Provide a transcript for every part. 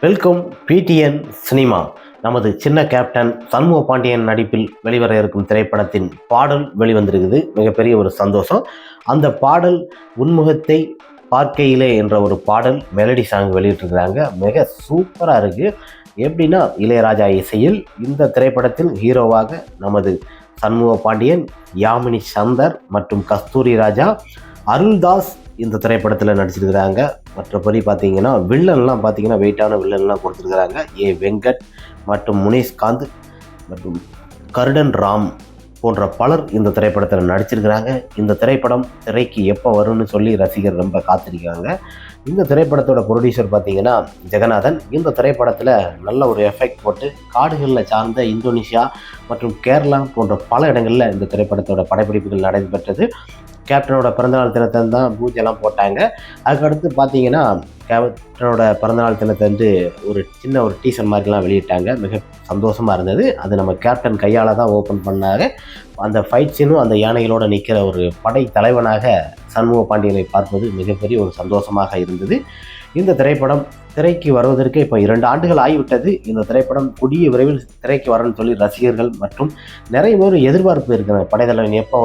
Welcome PTN cinema. நமது சின்ன captain Shanmuga Pandian நடிப்பில் வெளிவர இருக்கும் திரைப்படத்தின் பாடல் வெளிவந்திருக்குது. மிகப்பெரிய ஒரு சந்தோஷம். அந்த பாடல் உன்முகத்தை பார்க்கையிலே என்ற ஒரு பாடல் மெலடி சாங் வெளியிட்டிருக்கிறாங்க. மிக சூப்பராக இருக்குது. எப்படின்னா, இளையராஜா இசையில் இந்த திரைப்படத்தில் ஹீரோவாக நமது சண்முக பாண்டியன், யாமினி சந்தர் மற்றும் கஸ்தூரி ராஜா, அருள்தாஸ் இந்த திரைப்படத்தில் நடிச்சிருக்கிறாங்க. மற்றபடி பார்த்தீங்கன்னா வில்லன்லாம் பார்த்தீங்கன்னா வெயிட்டான வில்லன்லாம் கொடுத்துருக்குறாங்க. வெங்கட் மற்றும் முனேஷ்காந்த் மற்றும் கருடன் ராம் போன்ற பலர் இந்த திரைப்படத்தில் நடிச்சிருக்கிறாங்க. இந்த திரைப்படம் திரைக்கு எப்போ வரும்னு சொல்லி ரசிகர் ரொம்ப காத்திருக்காங்க. இந்த திரைப்படத்தோட ப்ரொடியூசர் பார்த்தீங்கன்னா ஜெகநாதன். இந்த திரைப்படத்தில் நல்ல ஒரு எஃபெக்ட் போட்டு காடுகளில் சார்ந்த இந்தோனேஷியா மற்றும் கேரளா போன்ற பல இடங்களில் இந்த திரைப்படத்தோட படப்பிடிப்புகள் நடைபெற்றது. கேப்டனோட பிறந்தநாள் தினத்தை தான் பூஜைலாம் போட்டாங்க. அதுக்கடுத்து பார்த்தீங்கன்னா கேப்டனோட பிறந்தநாள் தினத்தை ஒரு சின்ன ஒரு டீசர் மாதிரிலாம் வெளியிட்டாங்க. மிக சந்தோஷமாக இருந்தது. அது நம்ம கேப்டன் கையால் தான் ஓப்பன் பண்ணாங்க. அந்த ஃபைட் சீனும் அந்த யானைகளோடு நிற்கிற ஒரு படை தலைவனாக சண்முக பாண்டியனை பார்ப்பது மிகப்பெரிய ஒரு சந்தோஷமாக இருந்தது. இந்த திரைப்படம் திரைக்கு வருவதற்கு இப்போ 2 ஆண்டுகள் ஆகிவிட்டது. இந்த திரைப்படம் கூடிய விரைவில் திரைக்கு வரணும்னு சொல்லி ரசிகர்கள் மற்றும் நிறைய பேர் எதிர்பார்ப்பு இருக்கிறாங்க. படைத்தலைவன் எப்போ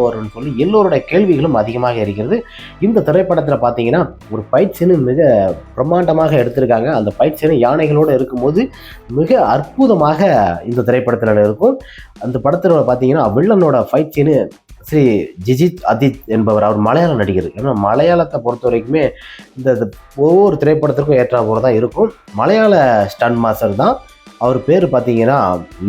வரும்னு சொல்லி எல்லோருடைய கேள்விகளும் அதிகமாக இருக்கிறது. இந்த திரைப்படத்தில் பார்த்தீங்கன்னா ஒரு ஃபைட் சீனு மிக பிரம்மாண்டமாக எடுத்திருக்காங்க. அந்த ஃபைட் சீனு யானைகளோடு இருக்கும்போது மிக அற்புதமாக இந்த திரைப்படத்தில் இருக்கும். அந்த படத்தில் பார்த்தீங்கன்னா வில்லனோட ஃபைட் சீனு ஸ்ரீ ஜிஜித் அதித் என்பவர். அவர் மலையாள நடிகர். ஏன்னா மலையாளத்தை பொறுத்த வரைக்குமே இந்த ஒவ்வொரு திரைப்படத்திற்கும் ஏற்ற போல தான் இருக்கும். மலையாள ஸ்டண்ட் மாஸ்டர் தான். அவர் பேர் பார்த்தீங்கன்னா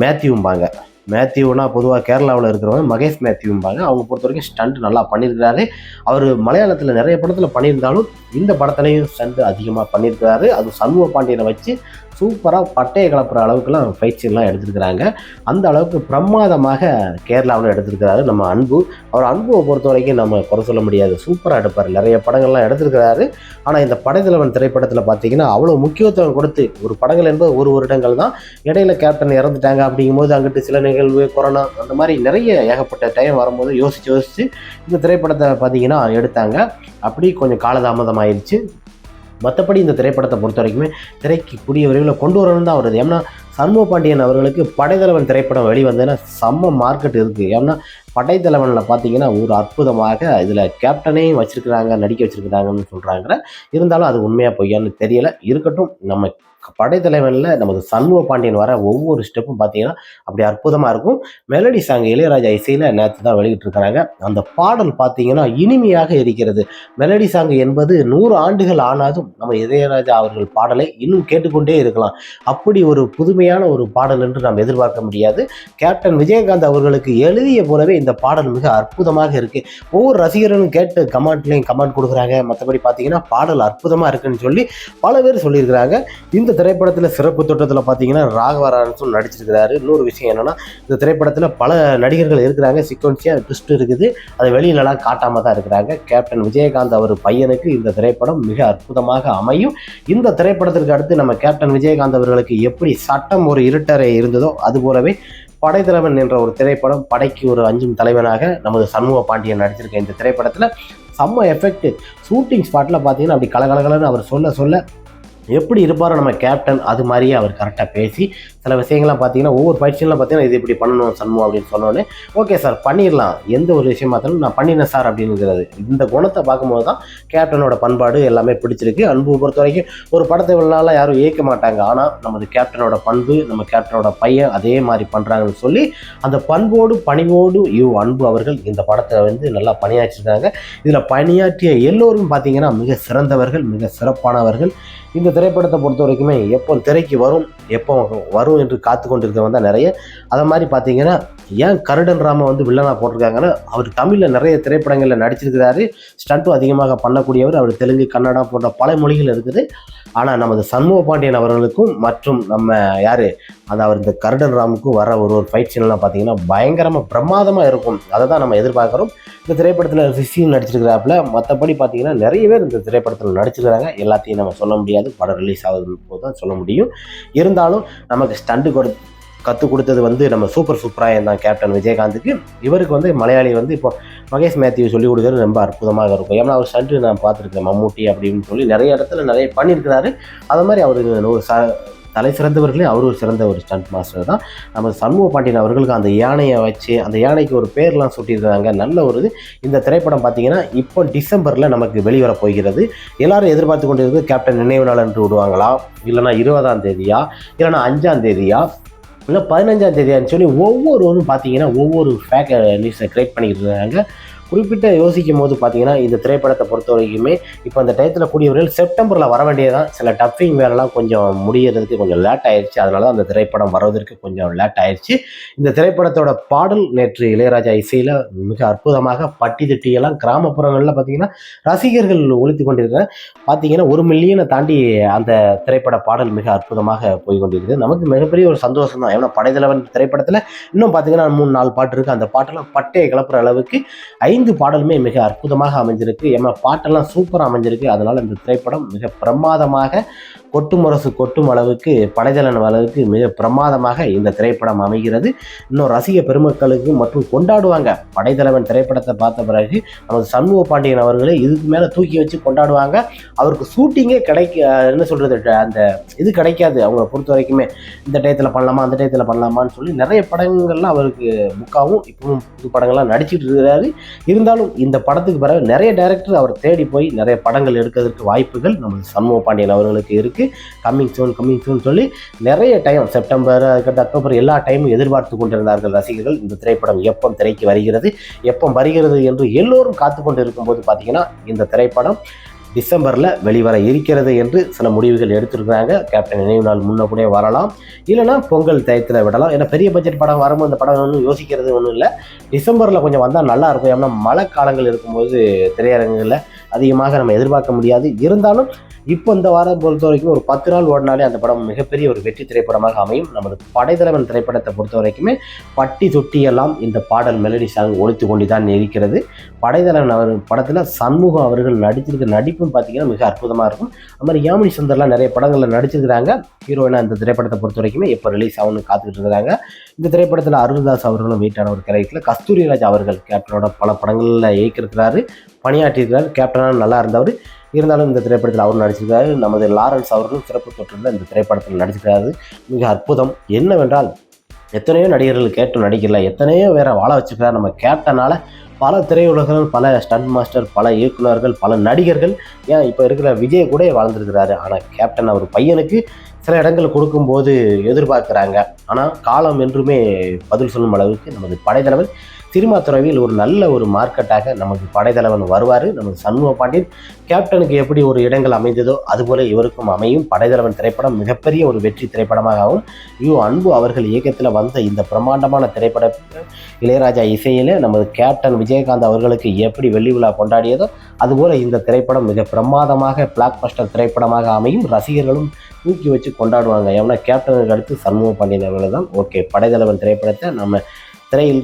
மேத்யூம்பாங்க. மேத்யூனா பொதுவாக கேரளாவில் இருக்கிறவங்க மகேஷ் மேத்யூம்பாங்க. அவங்க பொறுத்த வரைக்கும் ஸ்டண்ட் நல்லா பண்ணியிருக்கிறாரு. அவர் மலையாளத்தில் நிறைய படத்தில் பண்ணியிருந்தாலும் இந்த படத்துலையும் ஸ்டண்ட் அதிகமாக பண்ணியிருக்கிறாரு. அது சண்முக பாண்டியனை வச்சு சூப்பராக பட்டையை கலப்புற அளவுக்குலாம் ஃபைட் சீன்லாம் எடுத்துருக்கிறாங்க. அந்த அளவுக்கு பிரமாதமாக கேரளாவில் எடுத்திருக்கிறாரு நம்ம அன்பு. அவர் அன்புவை பொறுத்த வரைக்கும் நம்ம குறை சொல்ல முடியாது. சூப்பராக எடுப்பார். நிறைய படங்கள்லாம் எடுத்திருக்கிறாரு. ஆனால் இந்த படைத்தலைவன் திரைப்படத்தில் பார்த்தீங்கன்னா அவ்வளோ முக்கியத்துவம் கொடுத்து, ஒரு படங்கள் என்பது ஒரு வருடங்கள் தான். இடையில கேப்டன் இறந்துட்டாங்க. அப்படிங்கும்போது அங்கிட்டு சில நிகழ்வு, கொரோனா, அந்த மாதிரி நிறைய ஏகப்பட்ட டைம் வரும்போது யோசித்து இந்த திரைப்படத்தை பார்த்தீங்கன்னா எடுத்தாங்க. அப்படி கொஞ்சம் காலதாமதம் ஆயிடுச்சு. மற்றபடி இந்த திரைப்படத்தை பொறுத்த வரைக்குமே திரைக்கு கூடிய விரைவில் கொண்டு வரணும் தான் வருது. ஏன்னா சண்முக பாண்டியன் அவர்களுக்கு படைத்தலைவன் திரைப்படம் வெளிவந்ததுன்னா செம்ம மார்க்கெட் இருக்குது. ஏன்னா படைத்தலைவனில் பார்த்தீங்கன்னா ஒரு அற்புதமாக இதில் கேப்டனையும் வச்சுருக்கிறாங்க, நடிக்க வச்சுருக்கிறாங்கன்னு சொல்கிறாங்க. இருந்தாலும் அது உண்மையாக பொய்யான்னு தெரியலை. இருக்கட்டும், நம்ம படைத்தலைவனில் நமது சண்முக பாண்டியன் வர ஒவ்வொரு ஸ்டெப்பும் பார்த்தீங்கன்னா அப்படி அற்புதமாக இருக்கும். மெலடி சாங் இளையராஜா இசையில் நேற்று தான் வெளியிட்டிருக்கிறாங்க. அந்த பாடல் பார்த்தீங்கன்னா இனிமையாக இருக்கிறது. மெலடி சாங் என்பது 100 ஆண்டுகள் ஆனாலும் நம்ம இளையராஜா அவர்கள் பாடலை இன்னும் கேட்டுக்கொண்டே இருக்கலாம். அப்படி ஒரு புதுமையான ஒரு பாடல் என்று நாம் எதிர்பார்க்க முடியாது. கேப்டன் விஜயகாந்த் அவர்களுக்கு எழுதிய போலவே இந்த பாடல் மிக அற்புதமாக இருக்குது. ஒவ்வொரு ரசிகர்களும் கேட்டு கமெண்ட்லேயும் கமெண்ட் கொடுக்குறாங்க. மற்றபடி பார்த்தீங்கன்னா பாடல் அற்புதமாக இருக்குன்னு சொல்லி பல பேர் சொல்லியிருக்கிறாங்க. இந்த திரைப்படத்தில் சிறப்பு தோட்டத்தில் பார்த்தீங்கன்னா ராகவரான்ஸும் நடிச்சிருக்கிறாரு. இன்னொரு விஷயம் என்னென்னா, இந்த திரைப்படத்தில் பல நடிகர்கள் இருக்கிறாங்க. சீக்வன்ஸியாக ட்விஸ்ட் இருக்குது. அதை வெளியிலலாம் காட்டாமல் தான் இருக்கிறாங்க. கேப்டன் விஜயகாந்த் அவர் பையனுக்கு இந்த திரைப்படம் மிக அற்புதமாக அமையும். இந்த திரைப்படத்திற்கு அடுத்து நம்ம கேப்டன் விஜயகாந்த் அவர்களுக்கு எப்படி சட்டம் ஒரு இருட்டறை இருந்ததோ அதுபோலவே படைத்தலைவன் என்ற ஒரு திரைப்படம், படைக்கு ஒரு அஞ்சும் தலைவனாக நமது சண்முக பாண்டியன் நடிச்சிருக்க இந்த திரைப்படத்தில் செம்ம எஃபெக்ட். ஷூட்டிங் ஸ்பாட்டில் பார்த்தீங்கன்னா அப்படி கலகலகலன்னு அவர் சொல்ல எப்படி இருப்பாரோ நம்ம கேப்டன், அது மாதிரியே அவர் கரெக்டாக பேசி சில விஷயங்கள்லாம் பார்த்தீங்கன்னா ஒவ்வொரு பயிற்சியெல்லாம் பார்த்தீங்கன்னா இது இப்படி பண்ணணும் சண்முகம் அப்படின்னு சொன்னோன்னே ஓகே சார் பண்ணிடலாம், எந்த ஒரு விஷயம் பார்த்தாலும் நான் பண்ணினேன் சார் அப்படிங்கிறது. இந்த குணத்தை பார்க்கும்போது தான் கேப்டனோட பண்பாடு எல்லாமே பிடிச்சிருக்கு. அன்பு பொறுத்த வரைக்கும் ஒரு படத்தை இவ்வளோ யாரும் இயக்க மாட்டாங்க. ஆனால் நமது கேப்டனோட பண்பு, நம்ம கேப்டனோட பையன் அதே மாதிரி பண்ணுறாங்கன்னு சொல்லி அந்த பண்போடு பணிவோடு அன்பு அவர்கள் இந்த படத்தை நல்லா பணியாற்றிருக்காங்க. இதில் பணியாற்றிய எல்லோரும் பார்த்தீங்கன்னா மிக சிறந்தவர்கள், மிக சிறப்பானவர்கள். இந்த திரைப்படத்தை பொறுத்த வரைக்குமே எப்போ திரைக்கு வரும் என்று காத்து கொண்டிருக்கிறவங்க தான் நிறைய. அதை மாதிரி பார்த்தீங்கன்னா ஏன் கருடன் ராம வில்லனாக போட்டிருக்காங்கன்னா, அவர் தமிழில் நிறைய திரைப்படங்களில் நடிச்சிருக்கிறாரு. ஸ்டண்ட்டும் அதிகமாக பண்ணக்கூடியவர். அவர் தெலுங்கு, கன்னடா போன்ற பல மொழிகள் இருக்குது. ஆனால் நமது சண்முக பாண்டியன் அவர்களுக்கும் மற்றும் நம்ம அவர் இந்த கருடன் ராமுக்கும் வர ஒரு ஃபைட் சீன்லாம் பார்த்தீங்கன்னா பயங்கரமாக பிரமாதமாக இருக்கும். அதை தான் நம்ம எதிர்பார்க்குறோம். இந்த திரைப்படத்தில் ரிஷி நடிச்சிருக்கிறாப்புல. மற்றபடி பார்த்தீங்கன்னா நிறைய பேர் இந்த திரைப்படத்தில் நடிச்சிருக்கிறாங்க. எல்லாத்தையும் நம்ம சொல்ல முடியாது. படம் ரிலீஸ் ஆகுது போது தான் சொல்ல முடியும். இருந்தாலும் நமக்கு ஸ்டண்ட்டு கற்றுக் கொடுத்தது வந்து நம்ம சூப்பராக தான் கேப்டன் விஜயகாந்துக்கு. இவருக்கு வந்து மலையாளி வந்து இப்போ மகேஷ் மேத்யூ சொல்லிக் கொடுக்குறது ரொம்ப அற்புதமாக இருக்கும். ஏன்னா அவர் ஸ்டண்ட்டு நான் பார்த்துருக்கேன், மம்மூட்டி அப்படின்னு சொல்லி நிறைய இடத்துல நிறைய பண்ணியிருக்கிறாரு. அது மாதிரி அவர் ஒரு தலை சிறந்தவர்களே அவர் ஒரு சிறந்த ஒரு ஸ்டண்ட் மாஸ்டர் தான். நம்ம சண்முக பாண்டியன் அவர்களுக்கு அந்த யானையை வச்சு அந்த யானைக்கு ஒரு பேர்லாம் சூட்டியிருக்கிறாங்க. நல்ல ஒரு இது. இந்த திரைப்படம் பார்த்தீங்கன்னா இப்போ டிசம்பரில் நமக்கு வெளிவர போகிறது. எல்லாரும் எதிர்பார்த்து கொண்டு இருக்குது கேப்டன் நினைவு நாள் என்று விடுவாங்களா, இல்லைனா 20ஆம் தேதியா, இல்லைனா 5ஆம் தேதியா, இல்லை 15ஆம் தேதியான்னு சொல்லி ஒவ்வொருவரும் பார்த்தீங்கன்னா ஒவ்வொரு ஃபேக் நியூஸை கிரியேட் பண்ணிக்கிட்டு இருக்காங்க. குறிப்பிட்ட யோசிக்கும் போது பார்த்தீங்கன்னா இந்த திரைப்படத்தை பொறுத்த வரைக்குமே இப்போ அந்த டயத்தில் கூடியவர்கள் செப்டம்பரில் வர வேண்டியதான். சில டப்பிங் வேலைலாம் கொஞ்சம் முடியறதுக்கு கொஞ்சம் லேட் ஆயிடுச்சு. அதனால தான் அந்த திரைப்படம் வருவதற்கு கொஞ்சம் லேட் ஆயிடுச்சு. இந்த திரைப்படத்தோட பாடல் நேற்று இளையராஜா இசையில் மிக அற்புதமாக பட்டி திட்டியெல்லாம் கிராமப்புறங்களில் பார்த்தீங்கன்னா ரசிகர்கள் ஒழித்து கொண்டிருக்கிறார். பார்த்தீங்கன்னா 1 மில்லியனை தாண்டி அந்த திரைப்பட பாடல் மிக அற்புதமாக போய் கொண்டிருக்குது. நமக்கு மிகப்பெரிய ஒரு சந்தோஷம் தான். ஏன்னா படைத்தலைவன் திரைப்படத்தில் இன்னும் பார்த்தீங்கன்னா 3-4 பாட்டு இருக்குது. அந்த பாட்டெல்லாம் பட்டையை கிளப்புற அளவுக்கு 5 பாடலுமே மிக அற்புதமாக அமைஞ்சிருக்கு. ஏன்னா பாட்டெல்லாம் சூப்பராக அமைஞ்சிருக்கு. அதனால் இந்த திரைப்படம் மிக பிரமாதமாக கொட்டுமுரசு கொட்டும் அளவுக்கு படைத்தலைவன் அளவுக்கு மிக பிரமாதமாக இந்த திரைப்படம் அமைகிறது. இன்னும் ரசிக பெருமக்களுக்கு மற்றும் கொண்டாடுவாங்க. படைத்தலைவன் திரைப்படத்தை பார்த்த பிறகு நமது சண்முக பாண்டியன் அவர்களே இதுக்கு மேலே தூக்கி வச்சு கொண்டாடுவாங்க. அவருக்கு ஷூட்டிங்கே என்ன சொல்கிறது, அந்த இது கிடைக்காது. அவங்க பொறுத்த வரைக்குமே இந்த டயத்தில் பண்ணலாமா அந்த டயத்தில் பண்ணலாமான்னு சொல்லி நிறைய படங்கள்லாம் அவருக்கு புக்காகவும் இப்பவும் புது படங்கள்லாம் நடிச்சிட்டு இருக்கிறாரு. இருந்தாலும் இந்த படத்துக்கு பிறகு நிறைய டைரக்டர் அவர் தேடி போய் நிறைய படங்கள் எடுக்கிறதுக்கு வாய்ப்புகள் நமது சண்முக பாண்டியன் அவர்களுக்கு இருக்குது. கம்மிங் சூன் சொல்லி நிறைய டைம் செப்டம்பர் அதுக்கடுத்து அக்டோபர் எல்லா டைமும் எதிர்பார்த்து கொண்டிருந்தார்கள் ரசிகர்கள். இந்த திரைப்படம் எப்போ திரைக்கு வருகிறது என்று எல்லோரும் காத்து கொண்டு இருக்கும்போது பார்த்தீங்கன்னா இந்த திரைப்படம் டிசம்பரில் வெளிவர இருக்கிறது என்று சில முடிவுகள் எடுத்துருக்குறாங்க. கேப்டன் நினைவு நாள் முன்ன கூட வரலாம், இல்லைனா பொங்கல் டயத்தில் விடலாம். ஏன்னா பெரிய பட்ஜெட் படம் வரும்போது இந்த படம் ஒன்றும் யோசிக்கிறது ஒன்றும் இல்லை. டிசம்பரில் கொஞ்சம் வந்தால் நல்லா இருக்கும். ஏன்னா மழை காலங்கள் இருக்கும்போது திரையரங்குகளில் அதிகமாக நம்ம எதிர்பார்க்க முடியாது. இருந்தாலும் இப்போ இந்த வாரம் பொறுத்த வரைக்கும் ஒரு 10 நாள் ஓடினாலே அந்த படம் மிகப்பெரிய ஒரு வெற்றி திரைப்படமாக அமையும். நமது படைத்தலைவன் திரைப்படத்தை பொறுத்த வரைக்குமே பட்டி தொட்டியெல்லாம் இந்த பாடல் மெலடி சாங் ஒழித்து கொண்டு தான் இருக்கிறது. படைத்தலைவன் அவர் படத்தில் சண்முகம் அவர்கள் நடிச்சிருக்க நடிப்பும் பார்த்தீங்கன்னா மிக அற்புதமாக இருக்கும். அது மாதிரி யாமினி சுந்தர்லாம் நிறைய படங்களில் நடிச்சிருக்கிறாங்க. ஹீரோயினா இந்த திரைப்படத்தை பொறுத்த வரைக்குமே எப்போ ரிலீஸ் ஆகும்னு காத்துக்கிட்டு இருக்கிறாங்க. இந்த திரைப்படத்தில் அருள்தாஸ் அவர்களும் வீட்டான ஒரு கேரக்டரில் கஸ்தூரிராஜ் அவர்கள் கேப்டனோட பல படங்களில் இயக்கியிருக்கிறாரு, பணியாற்றியிருக்கிறார். கேப்டனாக நல்லா இருந்தவர். இருந்தாலும் இந்த திரைப்படத்தில் அவர் நடிச்சிருக்காரு. நமது லாரன்ஸ் அவர்களும் சிறப்பு தொற்றில் இந்த திரைப்படத்தில் நடிச்சிருக்காரு. மிக அற்புதம். என்னவென்றால் எத்தனையோ நடிகர்கள் கேப்டன் நடிக்கல, எத்தனையோ வேற வாழ வச்சுக்கிறார். நம்ம கேப்டனால் பல திரையுலகங்கள், பல ஸ்டண்ட் மாஸ்டர், பல இயக்குநர்கள், பல நடிகர்கள், ஏன் இப்போ இருக்கிற விஜய் கூட வாழ்ந்துருக்கிறாரு. ஆனால் கேப்டன் அவர் பையனுக்கு சில இடங்கள் கொடுக்கும்போது எதிர்பார்க்குறாங்க. ஆனால் காலம் என்றுமே பதில் சொல்லும் அளவுக்கு நமது படைத்தலைவன் சினிமா துறையில் ஒரு நல்ல ஒரு மார்க்கெட்டாக நமக்கு படைத்தலைவன் வருவார். நமது சண்முக பாண்டியன் கேப்டனுக்கு எப்படி ஒரு இடங்கள் அமைந்ததோ அதுபோல இவருக்கும் அமையும். படைத்தலைவன் திரைப்படம் மிகப்பெரிய ஒரு வெற்றி திரைப்படமாகவும் அன்பு அவர்கள் இயக்கத்தில் வந்த இந்த பிரம்மாண்டமான திரைப்படத்தை இளையராஜா இசையில் நமது கேப்டன் விஜயகாந்த் அவர்களுக்கு எப்படி வெள்ளி விழா கொண்டாடியதோ அதுபோல் இந்த திரைப்படம் மிக பிரமாதமாக பிளாக் பஸ்டர் திரைப்படமாக அமையும். ரசிகர்களும் தூக்கி வச்சு கொண்டாடுவாங்க. ஏன்னா கேப்டனுக்கு அடுத்து சண்முக பாண்டியன் அவர்கள் தான். ஓகே, படைத்தலைவன் திரைப்படத்தை நம்ம திரையில்